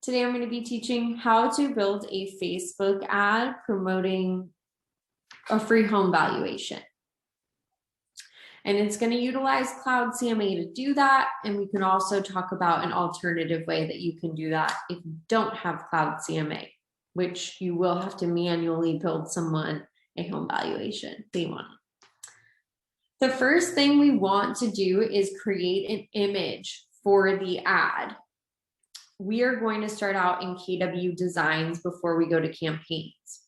Today I'm going to be teaching how to build a Facebook ad promoting a free home valuation. And it's going to utilize Cloud CMA to do that. And we can also talk about an alternative way that you can do that if you don't have Cloud CMA, which you will have to manually build someone a home valuation. They want it. The first thing we want to do is create an image for the ad. We are going to start out in KW Designs before we go to campaigns.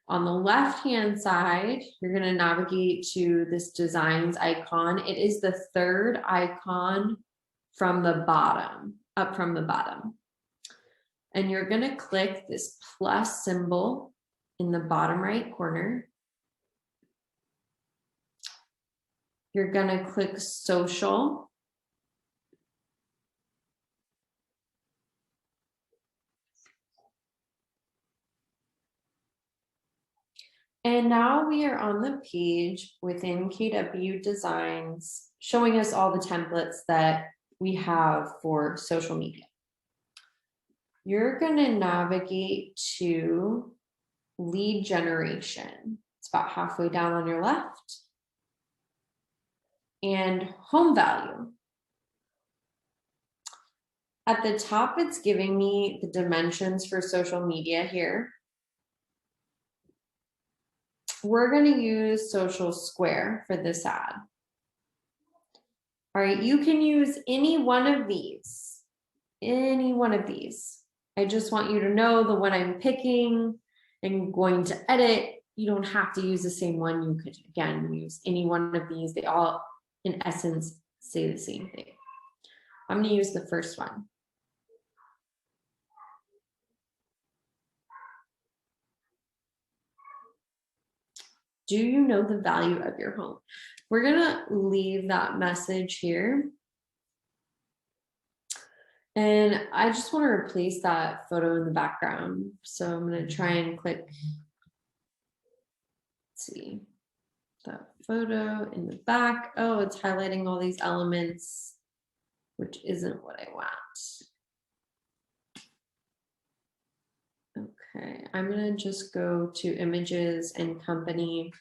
On the left-hand side, you're going to navigate to this Designs icon. It is the third icon from the bottom, up from the bottom. And you're going to click this plus symbol in the bottom right corner. You're going to click Social. And now we are on the page within KW Designs, showing us all the templates that we have for social media. You're going to navigate to lead generation. It's about halfway down on your left. And home value. At the top, it's giving me the dimensions for social media here. We're going to use Social Square for this ad. All right, you can use any one of these. Any one of these. I just want you to know the one I'm picking and going to edit. You don't have to use the same one. You could, again, use any one of these. They all, in essence, say the same thing. I'm going to use the first one. Do you know the value of your home? We're gonna leave that message here. And I just want to replace that photo in the background. So I'm gonna try and click, let's see, that photo in the back. Oh, it's highlighting all these elements, which isn't what I want. Okay, I'm gonna just go to images and company,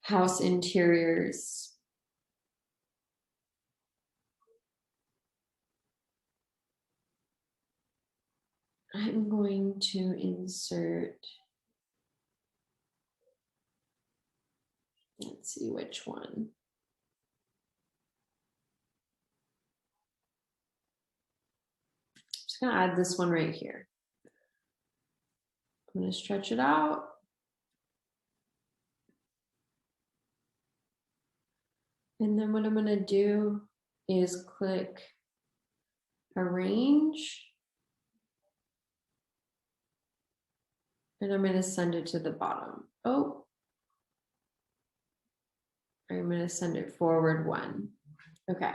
house interiors. I'm going to insert, let's see which one. Just gonna add this one right here. I'm going to stretch it out. And then what I'm going to do is click Arrange. And I'm going to send it to the bottom. Oh, I'm going to send it forward one. Okay.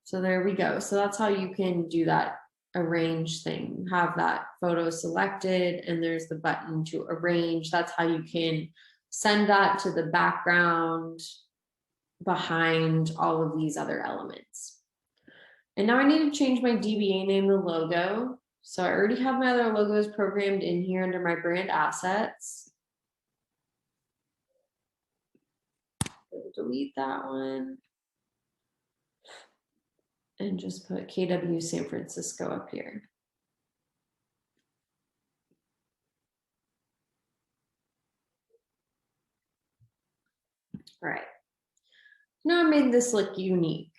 So there we go. So that's how you can do that arrange thing. Have that photo selected and there's the button to arrange. That's how you can send that to the background behind all of these other elements. And now I need to change my DBA name, the logo. So I already have my other logos programmed in here under my brand assets. Delete that one. And just put KW San Francisco up here. All right. Now I made this look unique.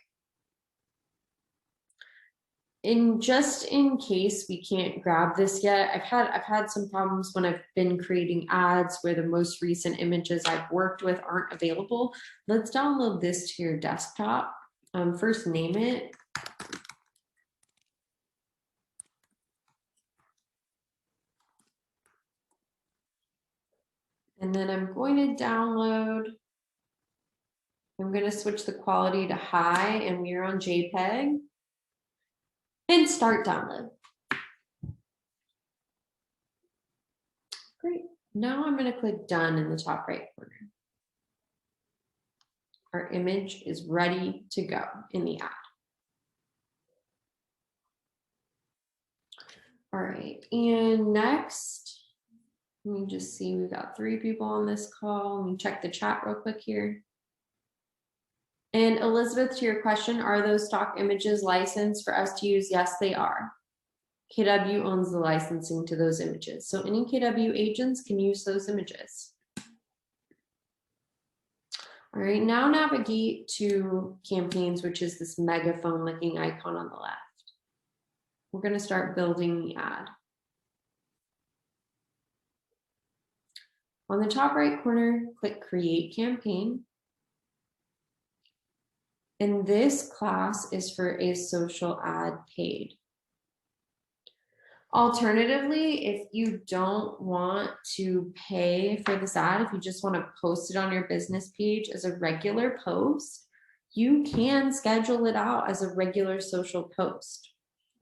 Just in case we can't grab this yet, I've had some problems when I've been creating ads where the most recent images I've worked with aren't available. Let's download this to your desktop. First name it. And then I'm going to download. I'm going to switch the quality to high and we're on JPEG. And start download. Great. Now I'm going to click done in the top right corner. Our image is ready to go in the ad. All right, and next, let me just see, we've got 3 people on this call. Let me check the chat real quick here. And Elizabeth, to your question, are those stock images licensed for us to use? Yes, they are. KW owns the licensing to those images. So any KW agents can use those images. All right, now navigate to campaigns, which is this megaphone looking icon on the left. We're going to start building the ad. On the top right corner, click Create Campaign. And this class is for a social ad paid. Alternatively, if you don't want to pay for this ad, if you just want to post it on your business page as a regular post, you can schedule it out as a regular social post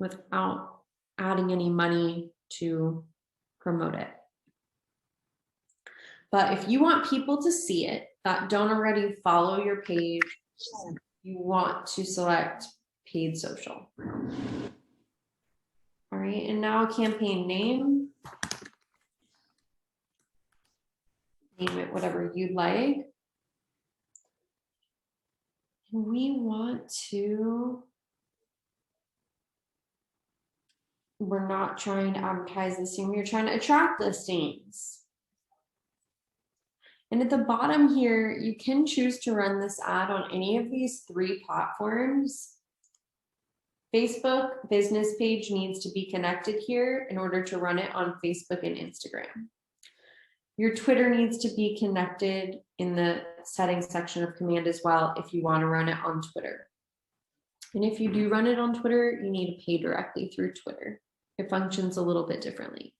without adding any money to promote it. But if you want people to see it that don't already follow your page, you want to select paid social. All right, and now campaign name. Name it whatever you'd like. We want to, we're not trying to advertise listing, we're trying to attract listings. And at the bottom here, you can choose to run this ad on any of these 3 platforms. Facebook business page needs to be connected here in order to run it on Facebook and Instagram. Your Twitter needs to be connected in the settings section of command as well if you want to run it on Twitter. And if you do run it on Twitter, you need to pay directly through Twitter. It functions a little bit differently.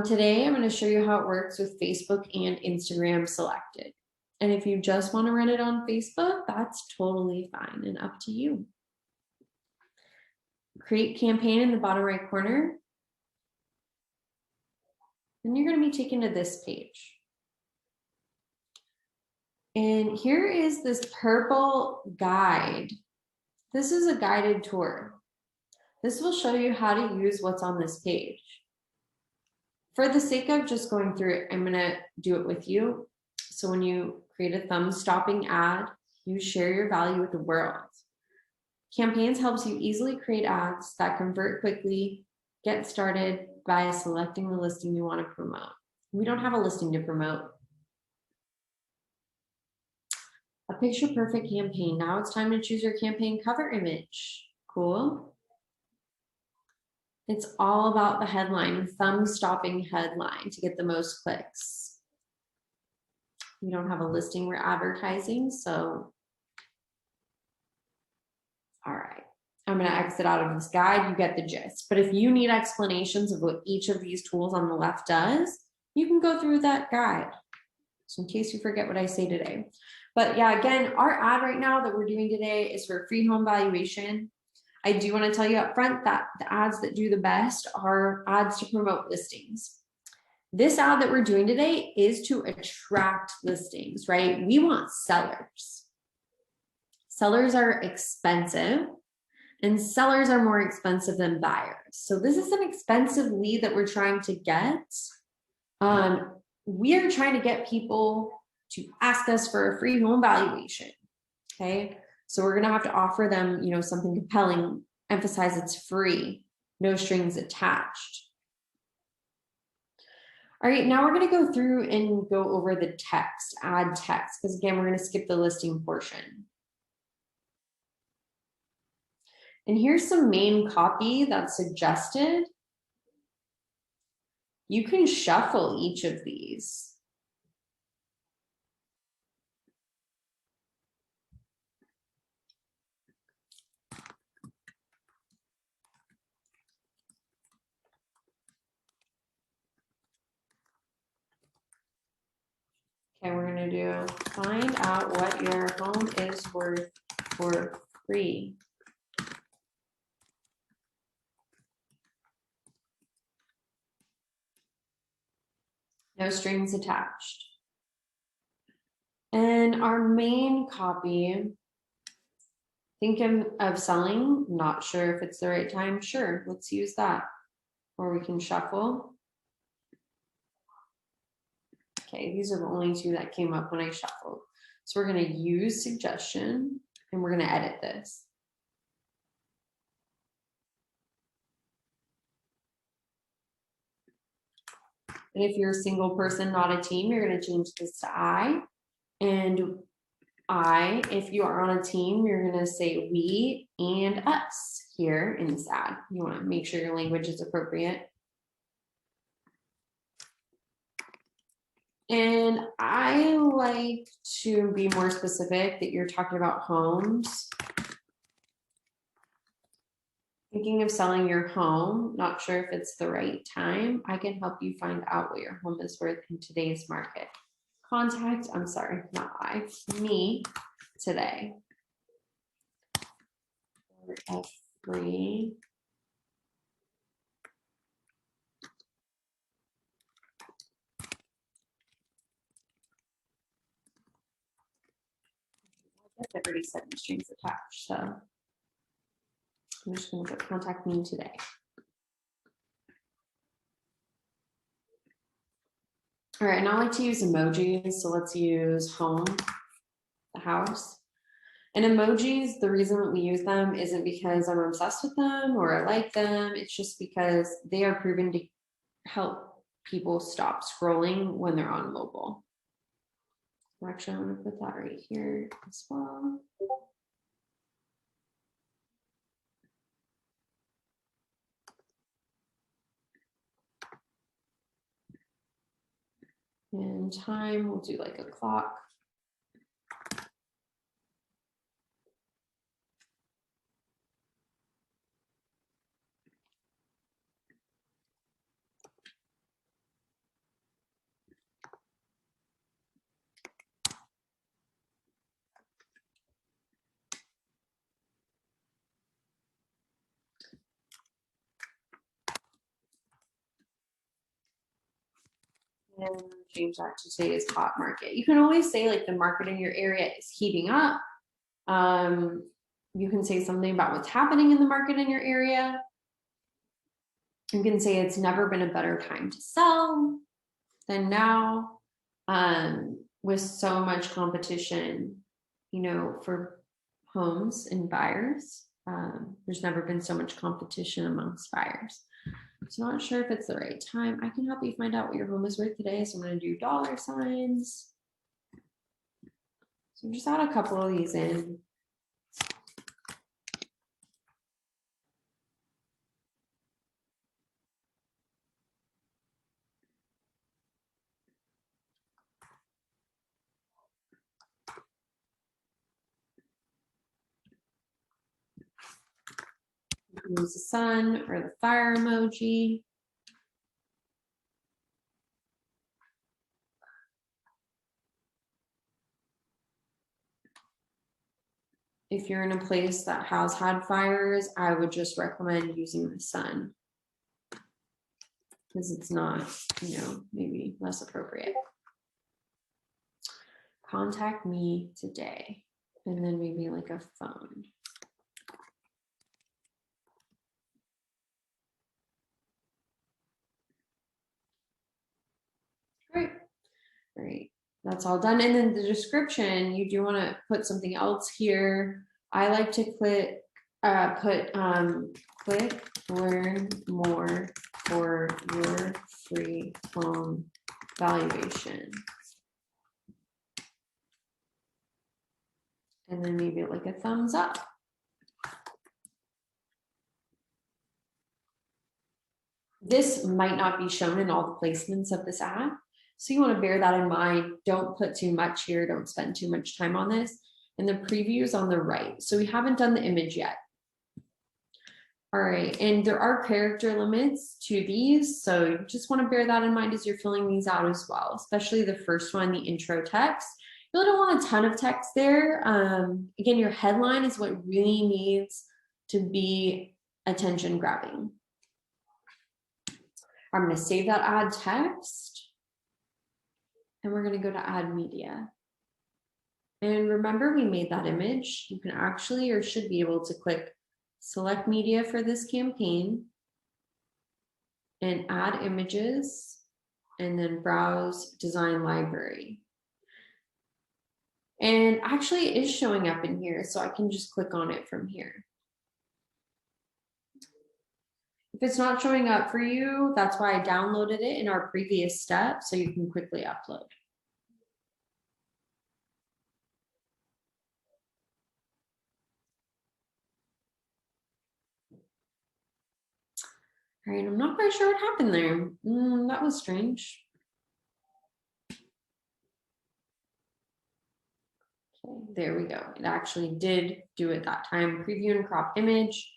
Today, I'm going to show you how it works with Facebook and Instagram selected. And if you just want to run it on Facebook, that's totally fine and up to you. Create campaign in the bottom right corner. And you're going to be taken to this page. And here is this purple guide. This is a guided tour. This will show you how to use what's on this page. For the sake of just going through it, I'm going to do it with you. So when you create a thumb-stopping ad, you share your value with the world. Campaigns helps you easily create ads that convert quickly. Get started by selecting the listing you want to promote. We don't have a listing to promote. A picture perfect campaign. Now it's time to choose your campaign cover image. Cool. It's all about the headline, thumb-stopping headline to get the most clicks. We don't have a listing we're advertising, so all right. I'm going to exit out of this guide. You get the gist. But if you need explanations of what each of these tools on the left does, you can go through that guide. So in case you forget what I say today. But yeah, again, our ad right now that we're doing today is for free home valuation. I do want to tell you up front that the ads that do the best are ads to promote listings. This ad that we're doing today is to attract listings, right? We want sellers. Sellers are expensive and sellers are more expensive than buyers. So this is an expensive lead that we're trying to get. We are trying to get people to ask us for a free home valuation, okay? So we're gonna have to offer them, something compelling, emphasize it's free, no strings attached. All right, now we're gonna go through and go over the text, add text, because again, we're gonna skip the listing portion. And here's some main copy that's suggested. You can shuffle each of these. Okay, we're gonna do find out what your home is worth for free. No strings attached. And our main copy Thinking of selling, not sure if it's the right time. Sure, let's use that. Or we can shuffle. Okay, these are the only two that came up when I shuffled. So we're gonna use suggestion and we're gonna edit this. And if you're a single person, not a team, you're gonna change this to I. And I, if you are on a team, you're gonna say we and us here in this ad. You wanna make sure your language is appropriate. And I like to be more specific that you're talking about homes. Thinking of selling your home, not sure if it's the right time. I can help you find out what your home is worth in today's market. Contact, I'm sorry, not I, me today. For a free I've already said the strings attached, so I'm just going to put contact me today. All right, and I like to use emojis, so let's use home, the house. And emojis, the reason that we use them isn't because I'm obsessed with them or I like them. It's just because they are proven to help people stop scrolling when they're on mobile. Actually, I'm going to put that right here as well. And time, we'll do like a clock. And change that to today's hot market. You can always say like the market in your area is heating up. You can say something about what's happening in the market in your area. You can say it's never been a better time to sell than now. With so much competition, you know, for homes and buyers, there's never been so much competition amongst buyers. So not sure if it's the right time. I can help you find out what your home is worth today. So I'm going to do dollar signs. So just add a couple of these in. Use the sun or the fire emoji. If you're in a place that has had fires, I would just recommend using the sun because it's not, you know, maybe less appropriate. Contact me today, and then maybe like a phone. Great. Great. That's all done. And then the description, you do want to put something else here. I like to click, click learn more for your free home valuation. And then maybe like a thumbs up. This might not be shown in all the placements of this ad. So you want to bear that in mind. Don't put too much here. Don't spend too much time on this. And the preview is on the right. So we haven't done the image yet. All right, and there are character limits to these. So you just want to bear that in mind as you're filling these out as well, especially the first one, the intro text. You really don't want a ton of text there. Again, your headline is what really needs to be attention grabbing. I'm going to save that ad text and we're going to go to add media. And remember, we made that image. You can actually, or should be able to click select media for this campaign and add images, and then browse design library. And actually it is showing up in here, so I can just click on it from here. If it's not showing up for you, that's why I downloaded it in our previous step, so you can quickly upload. All right, I'm not quite sure what happened there. That was strange. Okay, there we go. It actually did do it that time. Preview and crop image.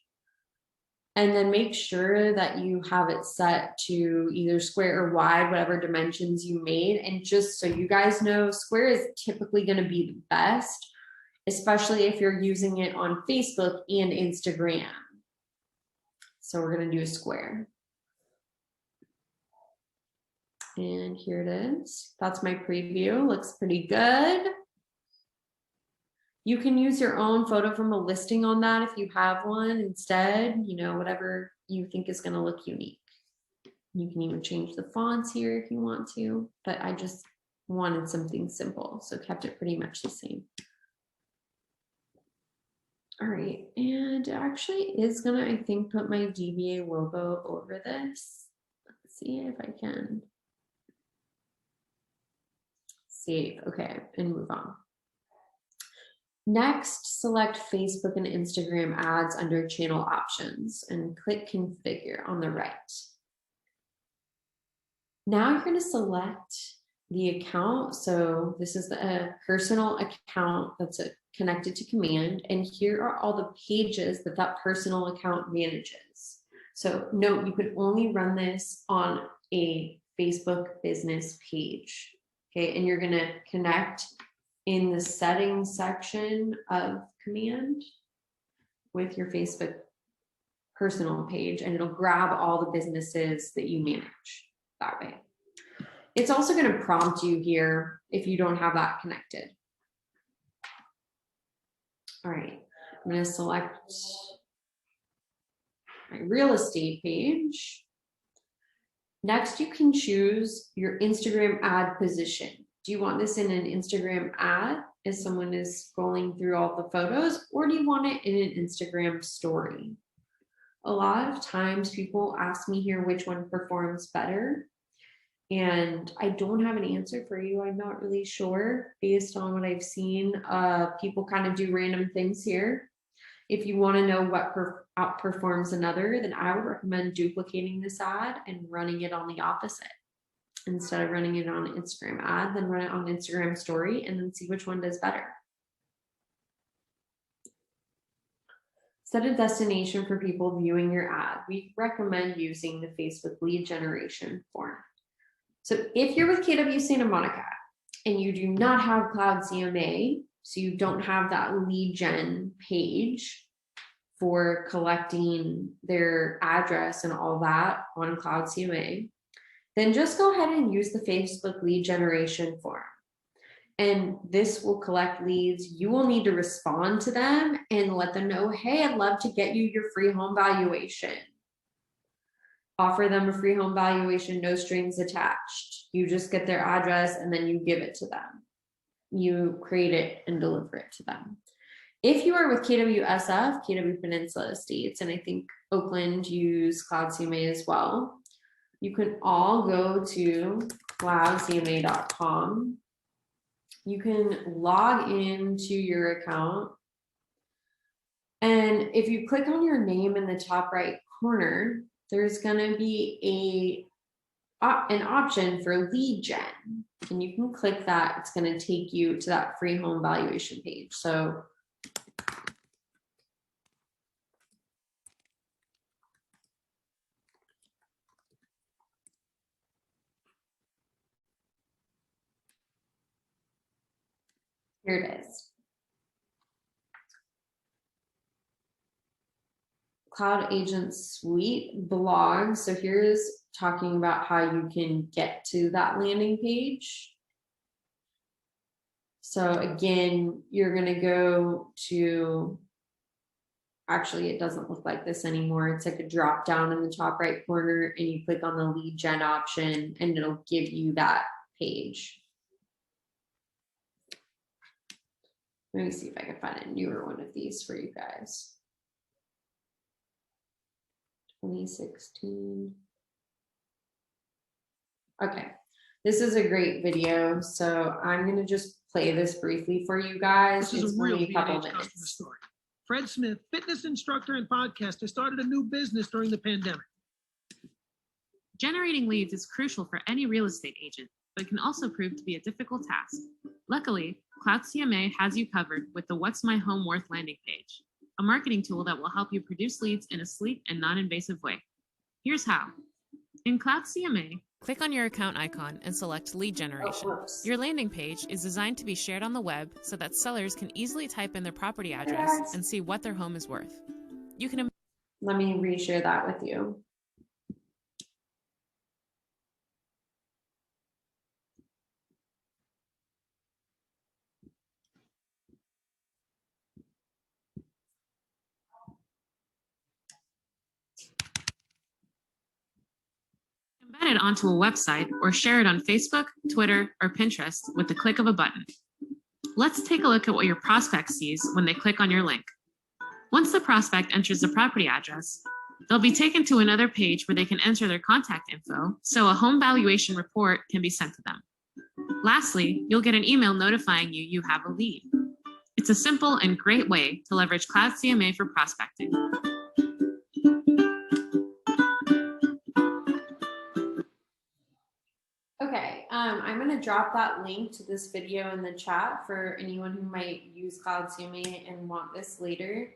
And then make sure that you have it set to either square or wide, whatever dimensions you made. And just so you guys know, square is typically going to be the best, especially if you're using it on Facebook and Instagram. So we're going to do a square. And here it is. That's my preview. Looks pretty good. You can use your own photo from a listing on that if you have one instead, you know, whatever you think is going to look unique. You can even change the fonts here if you want to, but I just wanted something simple, so kept it pretty much the same. All right, and it actually is gonna, I think, put my DBA logo over this. Let's see if I can save. Okay, and move on. Next, select Facebook and Instagram ads under channel options and click configure on the right. Now you're going to select the account. So this is a personal account that's connected to Command, and here are all the pages that that personal account manages. So note, you can only run this on a Facebook business page. Okay, and you're going to connect in the settings section of Command with your Facebook personal page, and it'll grab all the businesses that you manage that way. It's also going to prompt you here if you don't have that connected. All right, I'm going to select my real estate page. Next, you can choose your Instagram ad position. Do you want this in an Instagram ad as someone is scrolling through all the photos, or do you want it in an Instagram story? A lot of times people ask me here which one performs better, and I don't have an answer for you. I'm not really sure based on what I've seen. People kind of do random things here. If you want to know what outperforms another, then I would recommend duplicating this ad and running it on the opposite. Instead of running it on an Instagram ad, then run it on Instagram story and then see which one does better. Set a destination for people viewing your ad. We recommend using the Facebook lead generation form. So if you're with KW Santa Monica and you do not have Cloud CMA, so you don't have that lead gen page for collecting their address and all that on Cloud CMA, then just go ahead and use the Facebook lead generation form. And this will collect leads. You will need to respond to them and let them know, hey, I'd love to get you your free home valuation. Offer them a free home valuation, no strings attached. You just get their address and then you give it to them. You create it and deliver it to them. If you are with KWSF, KW Peninsula Estates, and I think Oakland use Cloud CMA as well, you can all go to cloudcma.com. You can log into your account. And if you click on your name in the top right corner, there's going to be an option for lead gen. And you can click that. It's going to take you to that free home valuation page. So here it is. Cloud Agent Suite blog. So here's talking about how you can get to that landing page. So again, you're going to go to, actually, it doesn't look like this anymore. It's like a drop down in the top right corner, and you click on the lead gen option and it'll give you that page. Let me see if I can find a newer one of these for you guys. 2016. Okay, this is a great video. So I'm going to just play this briefly for you guys. This is it's a real only a couple customer minutes. story. Fred Smith, fitness instructor and podcaster, started a new business during the pandemic. Generating leads is crucial for any real estate agent, but can also prove to be a difficult task. Luckily, Cloud CMA has you covered with the What's My Home Worth landing page, a marketing tool that will help you produce leads in a sleek and non-invasive way. Here's how. In Cloud CMA, click on your account icon and select Lead Generation. Your landing page is designed to be shared on the web so that sellers can easily type in their property address and see what their home is worth. You can Let me reshare that with you. embed it onto a website or share it on Facebook, Twitter, or Pinterest with the click of a button. Let's take a look at what your prospect sees when they click on your link. Once the prospect enters the property address, they'll be taken to another page where they can enter their contact info, so a home valuation report can be sent to them. Lastly, you'll get an email notifying you you have a lead. It's a simple and great way to leverage Cloud CMA for prospecting. Okay, I'm going to drop that link to this video in the chat for anyone who might use Cloud CMA and want this later.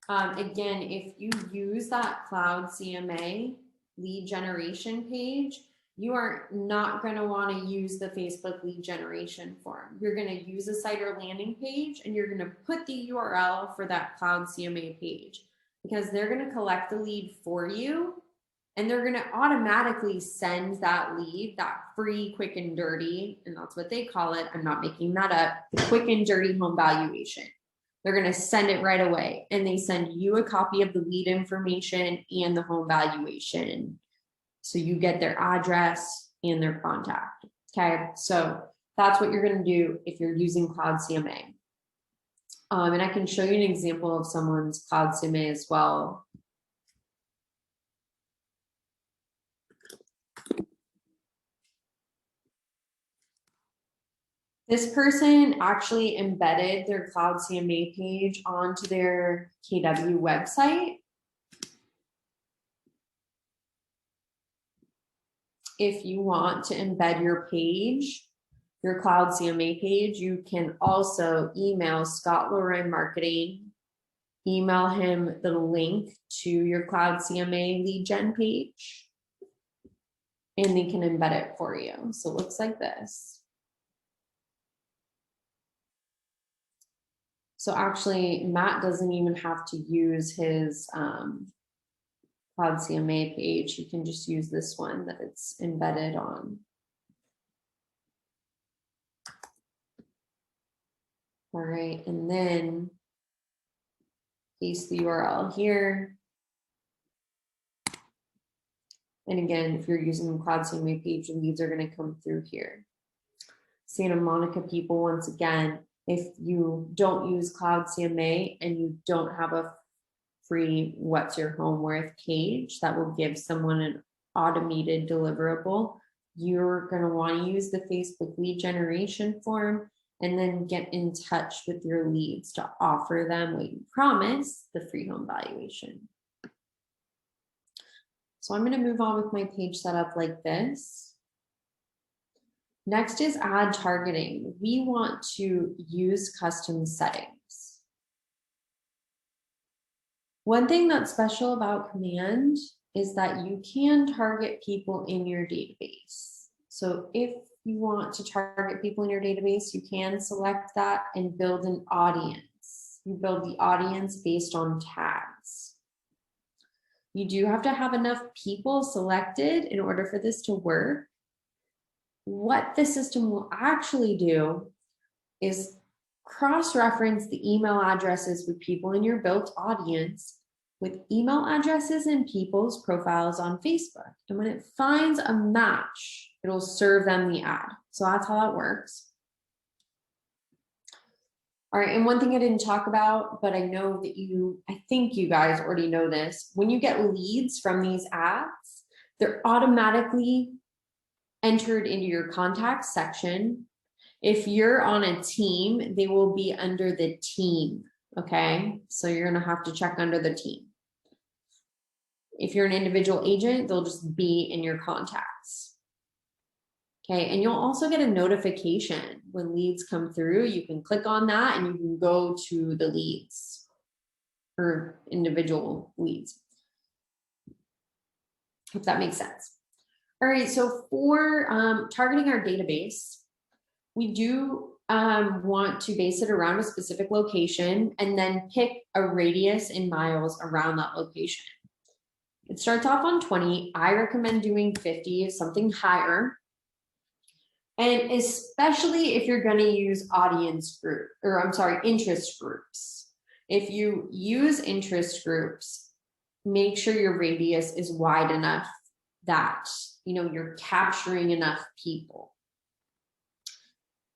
Again, if you use that Cloud CMA lead generation page, you are not going to want to use the Facebook lead generation form. You're going to use a site or landing page, and you're going to put the URL for that Cloud CMA page, because they're going to collect the lead for you, and they're going to automatically send that lead, that free, quick and dirty, and that's what they call it. I'm not making that up. The quick and dirty home valuation. They're going to send it right away, and they send you a copy of the lead information and the home valuation. So you get their address and their contact. Okay, so that's what you're going to do if you're using Cloud CMA. And I can show you an example of someone's Cloud CMA as well. This person actually embedded their Cloud CMA page onto their KW website. If you want to embed your page, your Cloud CMA page, you can also email Scott Loren Marketing, email him the link to your Cloud CMA lead gen page, and they can embed it for you. So it looks like this. So actually, Matt doesn't even have to use his Cloud CMA page. You can just use this one that it's embedded on. All right, and then paste the URL here. And again, if you're using the Cloud CMA page, the leads are going to come through here. Santa Monica people, once again, if you don't use Cloud CMA and you don't have a free What's Your Home Worth page that will give someone an automated deliverable, you're going to want to use the Facebook lead generation form and then get in touch with your leads to offer them what you promise, the free home valuation. So I'm going to move on with my page set up like this. Next is ad targeting. We want to use custom settings. One thing that's special about Command is that you can target people in your database. So if you want to target people in your database, you can select that and build an audience. You build the audience based on tags. You do have to have enough people selected in order for this to work. What the system will actually do is cross-reference the email addresses with people in your built audience with email addresses and people's profiles on Facebook. And when it finds a match, it'll serve them the ad. So that's how that works. All right, and one thing I didn't talk about, but I know that I think you guys already know this, when you get leads from these ads, they're automatically entered into your contacts section. If you're on a team, they will be under the team, okay? So you're gonna have to check under the team. If you're an individual agent, they'll just be in your contacts. Okay, and you'll also get a notification when leads come through. You can click on that and you can go to the leads or individual leads. If that makes sense. All right, so for targeting our database, we do want to base it around a specific location and then pick a radius in miles around that location. It starts off on 20. I recommend doing 50, something higher. And especially if you're going to use interest groups. If you use interest groups, make sure your radius is wide enough that you're capturing enough people.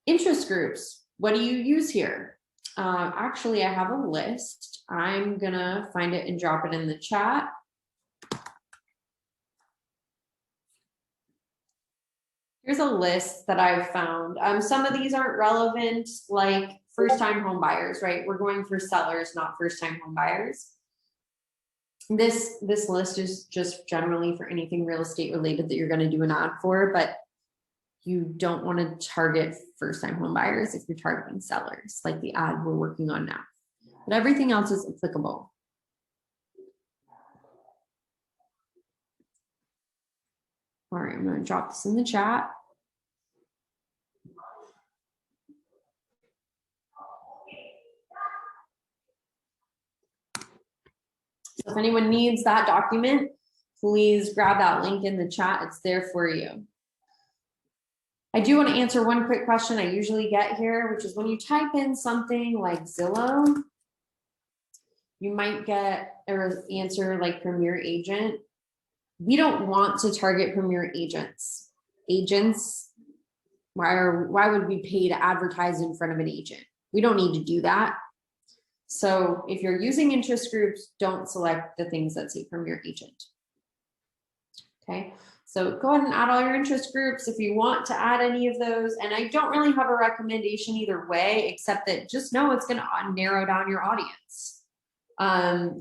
Interest groups, what do you use here? Actually, I have a list. I'm gonna find it and drop it in the chat. Here's a list that I've found. Some of these aren't relevant, like first-time home buyers, right? We're going for sellers, not first-time home buyers. This list is just generally for anything real estate related that you're going to do an ad for, but you don't want to target first-time home buyers if you're targeting sellers, like the ad we're working on now. But everything else is applicable. All right, I'm going to drop this in the chat. So if anyone needs that document, please grab that link in the chat. It's there for you. I do want to answer one quick question I usually get here, which is when you type in something like Zillow, you might get an answer like Premier Agent. We don't want to target Premier Agents. Why would we pay to advertise in front of an agent? We don't need to do that. So if you're using interest groups, don't select the things that say Premier Agent. Okay, so go ahead and add all your interest groups if you want to add any of those. And I don't really have a recommendation either way, except that just know it's going to narrow down your audience.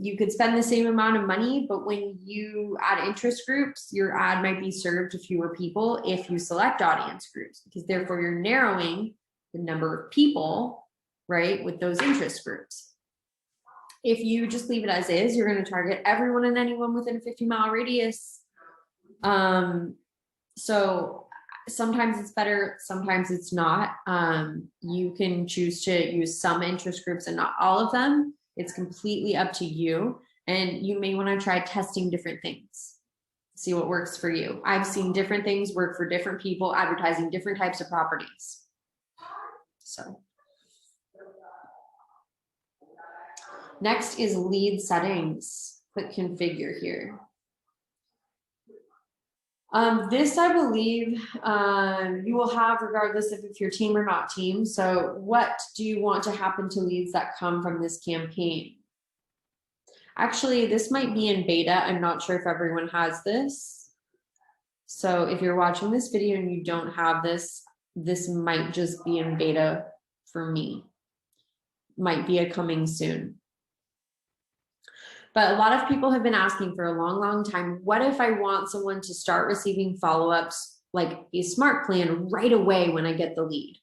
You could spend the same amount of money, but when you add interest groups, your ad might be served to fewer people if you select audience groups, because therefore you're narrowing the number of people, right, with those interest groups. If you just leave it as is, you're going to target everyone and anyone within a 50-mile radius. So sometimes it's better, sometimes it's not. You can choose to use some interest groups and not all of them. It's completely up to you. And you may want to try testing different things. See what works for you. I've seen different things work for different people, advertising different types of properties. So. Next is lead settings. Click configure here. This, I believe, you will have regardless of if you're team or not team. So what do you want to happen to leads that come from this campaign? Actually, this might be in beta. I'm not sure if everyone has this. So if you're watching this video and you don't have this, this might just be in beta for me. Might be a coming soon. But a lot of people have been asking for a long, long time, what if I want someone to start receiving follow-ups like a smart plan right away when I get the lead?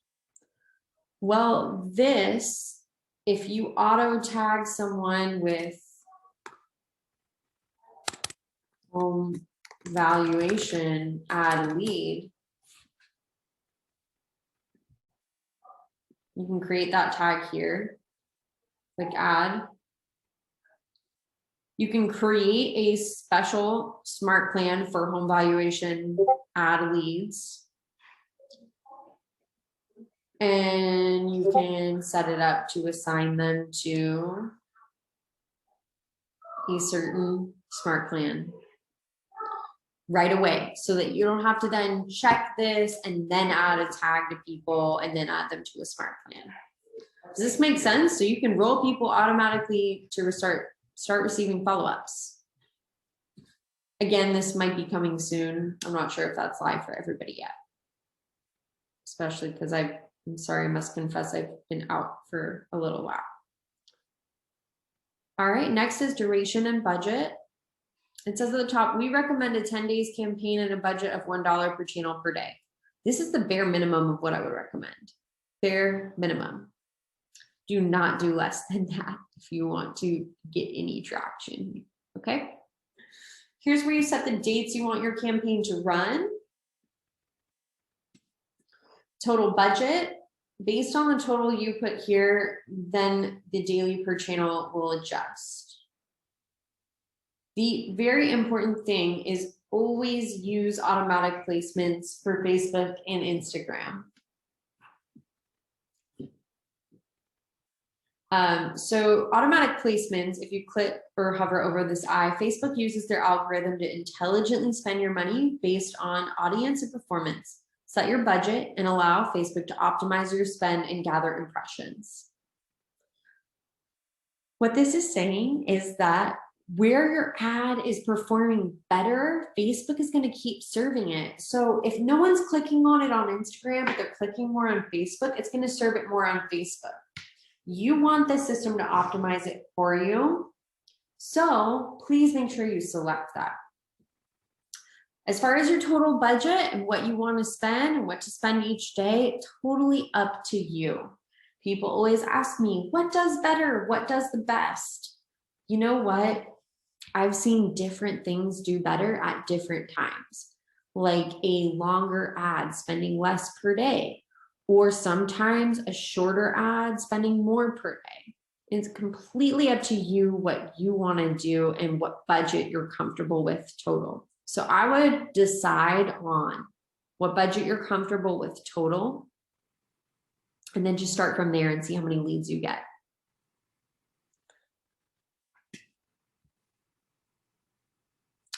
Well, this, if you auto tag someone with home valuation, add lead, you can create that tag here, click add. You can create a special smart plan for home valuation, add leads. And you can set it up to assign them to a certain smart plan right away, so that you don't have to then check this and then add a tag to people and then add them to a smart plan. Does this make sense? So you can roll people automatically to start receiving follow-ups. Again, this might be coming soon. I'm not sure if that's live for everybody yet, especially because I'm sorry, I must confess I've been out for a little while. All right, next is duration and budget. It says at the top, we recommend a 10 days campaign and a budget of $1 per channel per day. This is the bare minimum of what I would recommend. Bare minimum. Do not do less than that if you want to get any traction, okay? Here's where you set the dates you want your campaign to run. Total budget. Based on the total you put here, then the daily per channel will adjust. The very important thing is always use automatic placements for Facebook and Instagram. So automatic placements, if you click or hover over this eye, Facebook uses their algorithm to intelligently spend your money based on audience and performance. Set your budget and allow Facebook to optimize your spend and gather impressions. What this is saying is that where your ad is performing better, Facebook is going to keep serving it. So if no one's clicking on it on Instagram, but they're clicking more on Facebook, it's going to serve it more on Facebook. You want the system to optimize it for you. So please make sure you select that. As far as your total budget and what you want to spend and what to spend each day, totally up to you. People always ask me, what does better? What does the best? You know what? I've seen different things do better at different times, like a longer ad spending less per day, or sometimes a shorter ad spending more per day. It's completely up to you what you want to do and what budget you're comfortable with total. So I would decide on what budget you're comfortable with total, and then just start from there and see how many leads you get.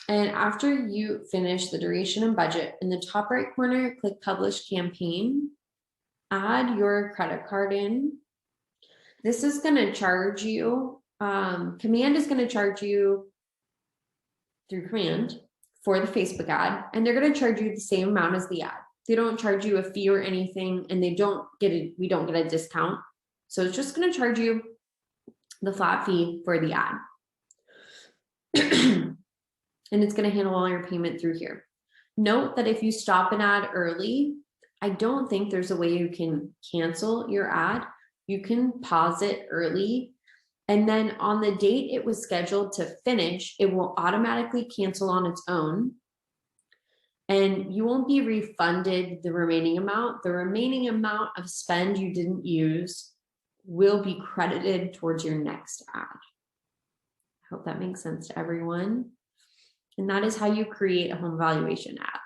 And after you finish the duration and budget, in the top right corner, click Publish Campaign. Add your credit card in. This is going to charge you, Command is going to charge you through Command for the Facebook ad, and they're going to charge you the same amount as the ad. They don't charge you a fee or anything, and we don't get a discount. So it's just going to charge you the flat fee for the ad. And it's going to handle all your payment through here. Note that if you stop an ad early, I don't think there's a way you can cancel your ad. You can pause it early, and then on the date it was scheduled to finish, it will automatically cancel on its own, and you won't be refunded the remaining amount. The remaining amount of spend you didn't use will be credited towards your next ad. I hope that makes sense to everyone. And that is how you create a home valuation ad.